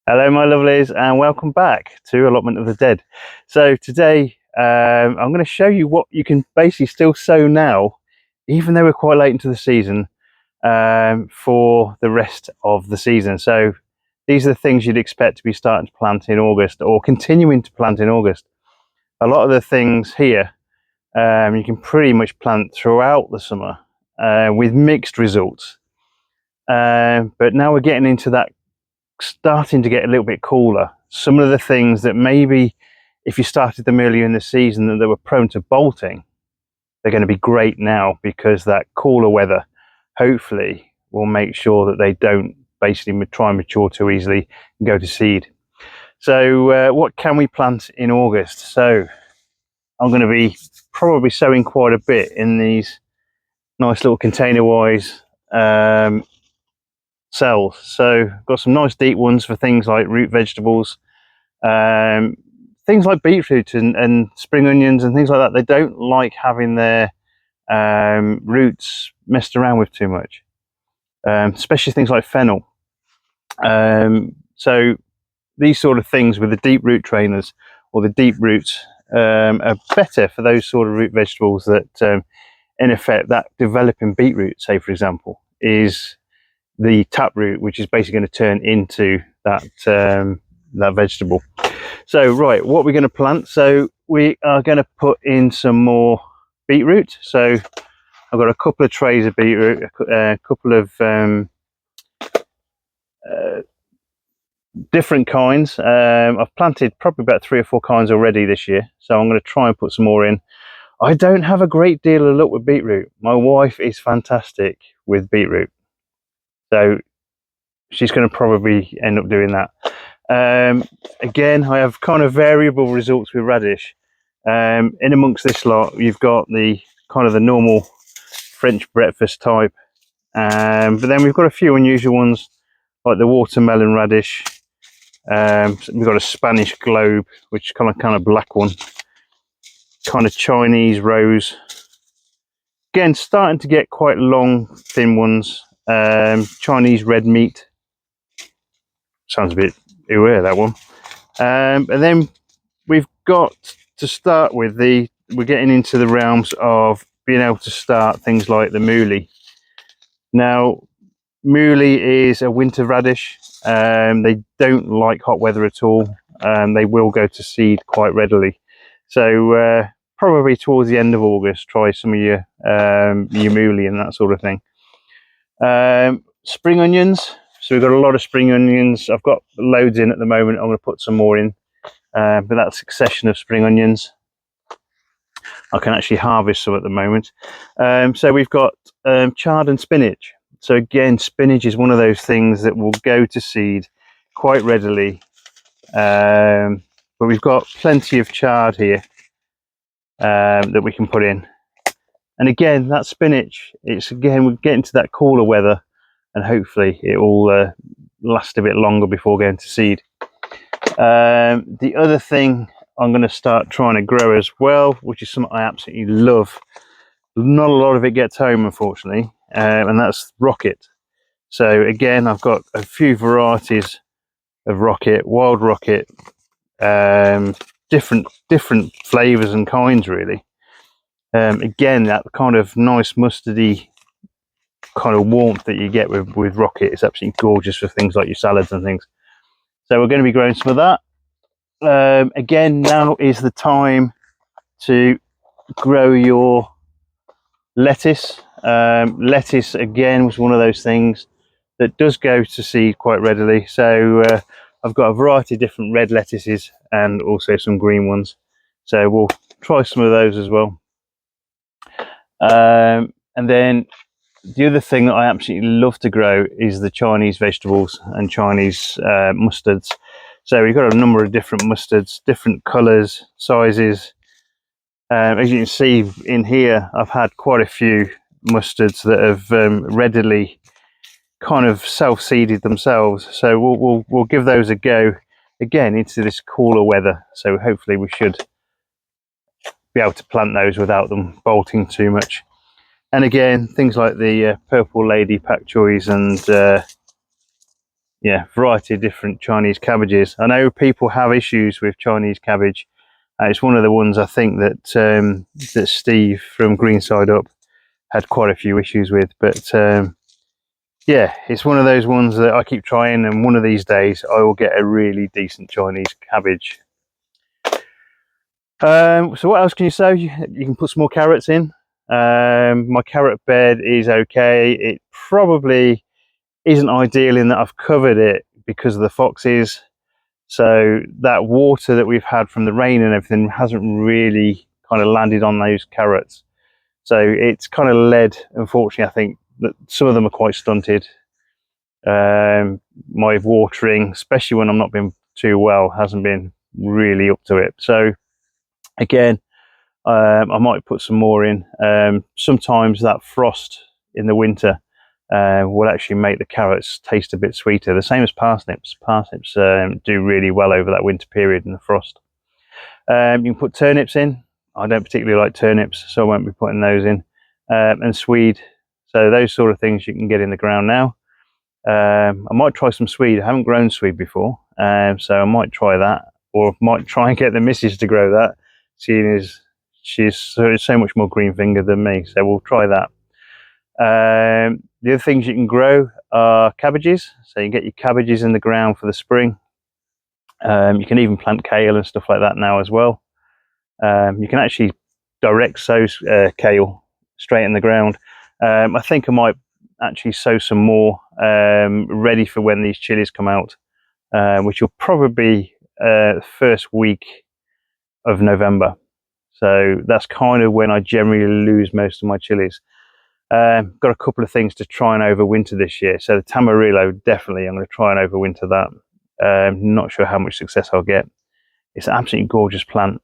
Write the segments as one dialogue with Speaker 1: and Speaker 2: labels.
Speaker 1: Hello my lovelies and welcome back to Allotment of the Dead. So today I'm going to show you what you can basically still sow now, even though we're quite late into the season, for the rest of the season. So these are the things you'd expect to be starting to plant in August or continuing to plant in August. A lot of the things here you can pretty much plant throughout the summer with mixed results. But now we're getting into that starting to get a little bit cooler. Some of the things that maybe if you started them earlier in the season that they were prone to bolting, they're going to be great now because that cooler weather hopefully will make sure that they don't basically try and mature too easily and go to seed. So what can we plant in August? So I'm going to be probably sowing quite a bit in these nice little container wise cells. So got some nice deep ones for things like root vegetables, things like beetroot and spring onions and things like that. They don't like having their roots messed around with too much, especially things like fennel. So these sort of things with the deep root trainers or the deep roots are better for those sort of root vegetables that in effect that developing beetroot, say for example, is the taproot, which is basically going to turn into that that vegetable. So right, what we're going to plant, so we are going to put in some more beetroot. So I've got a couple of trays of beetroot, a couple of different kinds. I've planted probably about 3 or 4 kinds already this year, so I'm going to try and put some more in. I don't have a great deal of luck with beetroot. My wife is fantastic with beetroot, so she's going to probably end up doing that. Again, I have kind of variable results with radish. In amongst this lot, you've got the kind of the normal French breakfast type, but then we've got a few unusual ones like the watermelon radish. We've got a Spanish globe, which is kind of black one, kind of Chinese rose. Again, starting to get quite long, thin ones. Chinese red meat. Sounds a bit weird, that one. And then we've got to start with we're getting into the realms of being able to start things like the mooli. Now, mooli is a winter radish. They don't like hot weather at all. They will go to seed quite readily. So probably towards the end of August, try some of your mooli and that sort of thing. Spring onions. So we've got a lot of spring onions. I've got loads in at the moment. I'm going to put some more in. But that succession of spring onions, I can actually harvest some at the moment. So we've got chard and spinach. So again, spinach is one of those things that will go to seed quite readily. But we've got plenty of chard here that we can put in. And again, that spinach, we're getting to that cooler weather and hopefully it will last a bit longer before going to seed. The other thing I'm going to start trying to grow as well, which is something I absolutely love. Not a lot of it gets home, unfortunately, and that's rocket. So again, I've got a few varieties of rocket, wild rocket, different flavors and kinds, really. Again, that kind of nice mustardy kind of warmth that you get with rocket is absolutely gorgeous for things like your salads and things. So we're going to be growing some of that. Again, now is the time to grow your lettuce. Lettuce again was one of those things that does go to seed quite readily. So I've got a variety of different red lettuces and also some green ones. So we'll try some of those as well. And then the other thing that I absolutely love to grow is the Chinese vegetables and Chinese mustards. So we've got a number of different mustards, different colours, sizes. As you can see in here, I've had quite a few mustards that have readily kind of self-seeded themselves. So we'll give those a go again into this cooler weather. So hopefully we should be able to plant those without them bolting too much. And again, things like the purple lady pak choys and yeah, variety of different Chinese cabbages. I know people have issues with Chinese cabbage. It's one of the ones I think that that Steve from Greenside Up had quite a few issues with, but yeah, it's one of those ones that I keep trying, and one of these days I will get a really decent Chinese cabbage. So what else can you sow? You can put some more carrots in. My carrot bed is okay. It probably isn't ideal in that I've covered it because of the foxes. So that water that we've had from the rain and everything hasn't really kind of landed on those carrots. So it's kind of led, unfortunately, I think that some of them are quite stunted. My watering, especially when I'm not been too well, hasn't been really up to it. So again, I might put some more in. Sometimes that frost in the winter will actually make the carrots taste a bit sweeter. The same as parsnips. Parsnips do really well over that winter period in the frost. You can put turnips in. I don't particularly like turnips, so I won't be putting those in. And swede. So those sort of things you can get in the ground now. I might try some swede. I haven't grown swede before, so I might try that, or might try and get the missus to grow that, seeing as she's so much more green fingered than me. So we'll try that. The other things you can grow are cabbages. So you get your cabbages in the ground for the spring. You can even plant kale and stuff like that now as well. You can actually direct sow kale straight in the ground. I think I might actually sow some more ready for when these chilies come out, which will probably be the first week of November. So that's kind of when I generally lose most of my chilies. Got a couple of things to try and overwinter this year. So the Tamarillo, definitely I'm going to try and overwinter that. Not sure how much success I'll get. It's an absolutely gorgeous plant.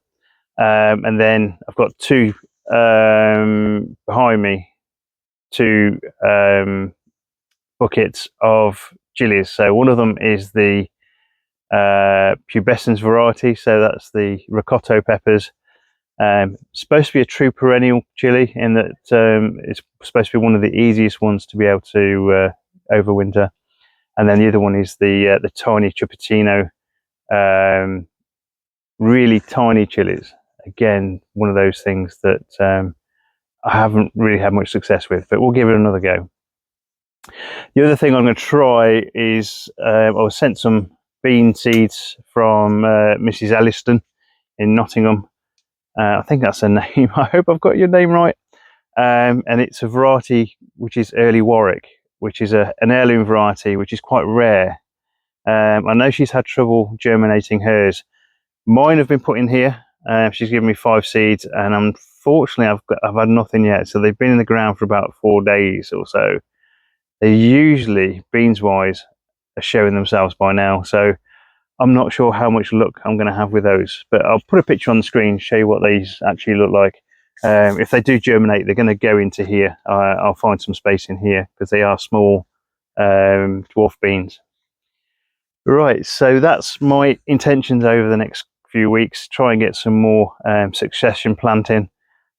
Speaker 1: And then I've got two behind me, two buckets of chilies. So one of them is the pubescens variety. So that's the ricotta peppers. Supposed to be a true perennial chili in that it's supposed to be one of the easiest ones to be able to overwinter. And then the other one is the tiny Cupertino, really tiny chilies. Again, one of those things that I haven't really had much success with, but we'll give it another go. The other thing I'm going to try is I was sent some bean seeds from Mrs. Elliston in Nottingham. I think that's her name. I hope I've got your name right. And it's a variety which is Early Warwick, which is an heirloom variety which is quite rare. I know she's had trouble germinating hers. Mine have been put in here. She's given me 5 seeds, and unfortunately I've had nothing yet. So they've been in the ground for about 4 days or so. They usually, beans wise, are showing themselves by now. So I'm not sure how much luck I'm going to have with those, but I'll put a picture on the screen, show you what these actually look like. If they do germinate, they're going to go into here. I'll find some space in here because they are small dwarf beans. Right, so that's my intentions over the next few weeks. Try and get some more succession planting,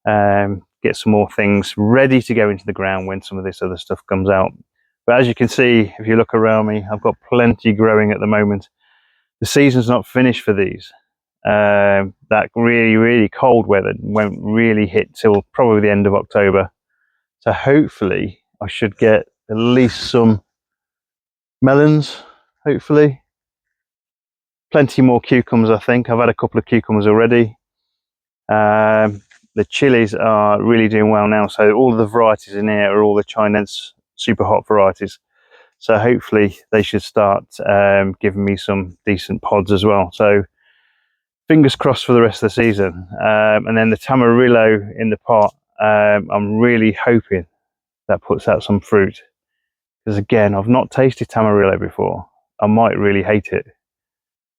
Speaker 1: get some more things ready to go into the ground when some of this other stuff comes out. But as you can see, if you look around me, I've got plenty growing at the moment. The season's not finished for these. That really cold weather won't really hit till probably the end of October. So hopefully I should get at least some melons, hopefully. Plenty more cucumbers, I think. I've had a couple of cucumbers already. The chilies are really doing well now. So all of the varieties in here are all the Chinese super hot varieties. So hopefully they should start giving me some decent pods as well. So fingers crossed for the rest of the season. And then the Tamarillo in the pot, I'm really hoping that puts out some fruit. Because again, I've not tasted Tamarillo before. I might really hate it.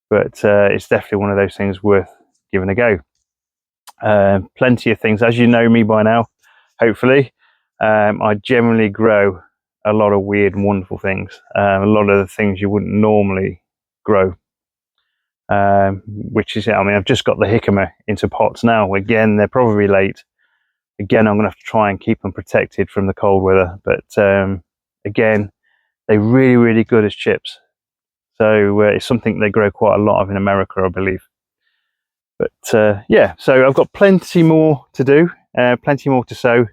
Speaker 1: But it's definitely one of those things worth giving a go. Plenty of things, as you know me by now, hopefully. I generally grow a lot of weird and wonderful things. A lot of the things you wouldn't normally grow. Which is, I mean, I've just got the jicama into pots now. Again, they're probably late. Again, I'm going to have to try and keep them protected from the cold weather. But again, they're really good as chips. So it's something they grow quite a lot of in America, I believe. But yeah, so I've got plenty more to do, plenty more to sow,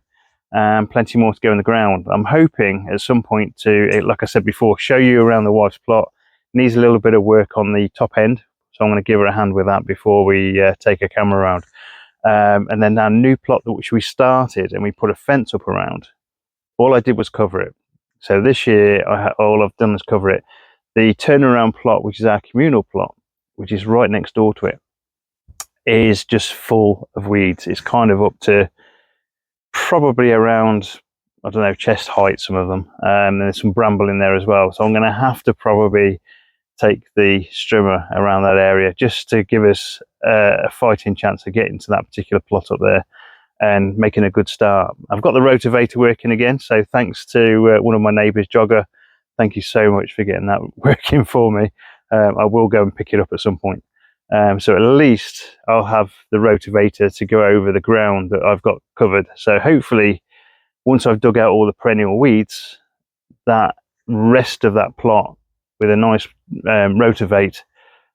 Speaker 1: and plenty more to go in the ground. I'm hoping at some point to, like I said before, show you around the wife's plot. Needs a little bit of work on the top end, so I'm going to give her a hand with that before we take a camera around. And then our new plot which we started and we put a fence up around, all I did was cover it. So this year all I've done is cover it. The turnaround plot, which is our communal plot, which is right next door to it, is just full of weeds. It's kind of up to probably around, I don't know, chest height, some of them. And there's some bramble in there as well. So I'm going to have to probably take the strimmer around that area just to give us a fighting chance of getting to that particular plot up there and making a good start. I've got the rotavator working again, so thanks to one of my neighbours, Jogger. Thank you so much for getting that working for me. I will go and pick it up at some point. So at least I'll have the rotavator to go over the ground that I've got covered. So hopefully, once I've dug out all the perennial weeds, that rest of that plot with a nice rotivate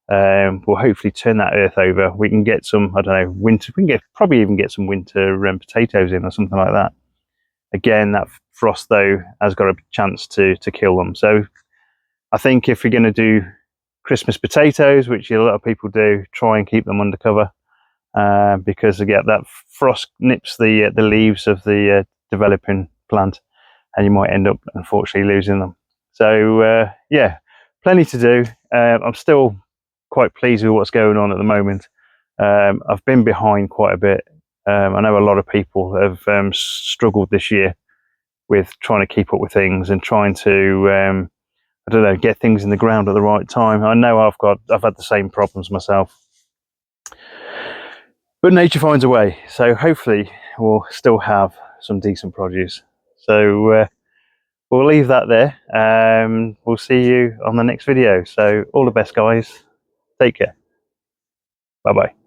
Speaker 1: will hopefully turn that earth over. We can get some, I don't know, winter, we can probably even get some winter potatoes in or something like that. Again, that frost though has got a chance to kill them. So I think if you're going to do Christmas potatoes, which a lot of people do, try and keep them under cover, because again, that frost nips the leaves of the developing plant, and you might end up unfortunately losing them. So yeah, plenty to do. I'm still quite pleased with what's going on at the moment. I've been behind quite a bit. I know a lot of people have struggled this year with trying to keep up with things and trying to I don't know, get things in the ground at the right time. I know I've had the same problems myself, but nature finds a way. So hopefully we'll still have some decent produce. So we'll leave that there. We'll see you on the next video. So all the best, guys. Take care. Bye bye.